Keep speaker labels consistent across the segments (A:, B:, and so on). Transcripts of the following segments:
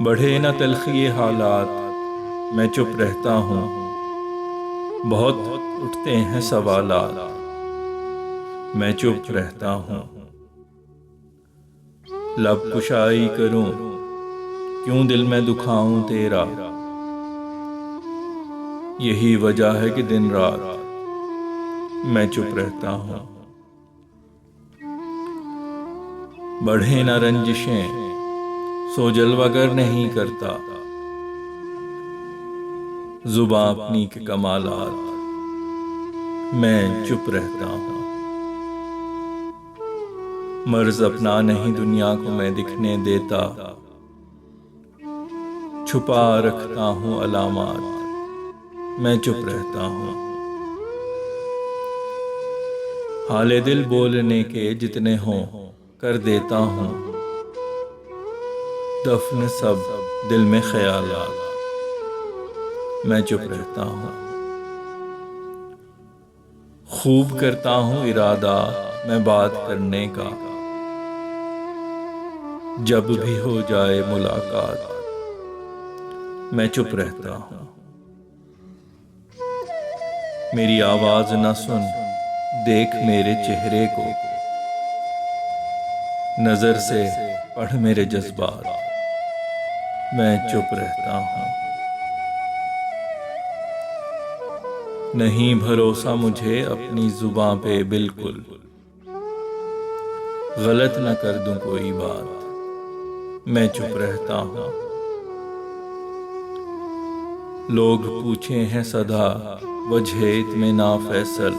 A: बढ़े न तलखी हालात, मैं चुप रहता हूँ। बहुत उठते हैं सवालात, मैं चुप रहता हूँ। लब कुशाई करूँ, क्यों दिल में दुखाऊं तेरा। यही वजह है कि दिन रात मैं चुप रहता हूँ। बढ़े न रंजिशें, सो जलवागर नहीं करता। जुबां अपनी के कमालात, मैं चुप रहता हूँ। मर्ज अपना नहीं दुनिया को मैं दिखने देता। छुपा रखता हूँ अलामात, मैं चुप रहता हूँ। हाले दिल बोलने के जितने हों कर देता हूँ। दफन सब दिल में ख्यालात, मैं चुप रहता हूँ। खूब करता हूँ इरादा मैं बात करने का। जब भी हो जाए मुलाकात, मैं चुप रहता हूँ। मेरी आवाज न सुन, देख मेरे चेहरे को। नजर से पढ़ मेरे जज्बात, मैं चुप रहता हूँ। नहीं भरोसा मुझे अपनी जुबां पे बिल्कुल। गलत न कर दूं कोई बात, मैं चुप रहता हूँ। लोग पूछे हैं सदा वजह इत्मीना फैसल।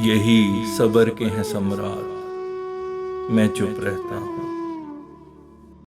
A: यही सबर के हैं सम्राट, मैं चुप रहता हूँ।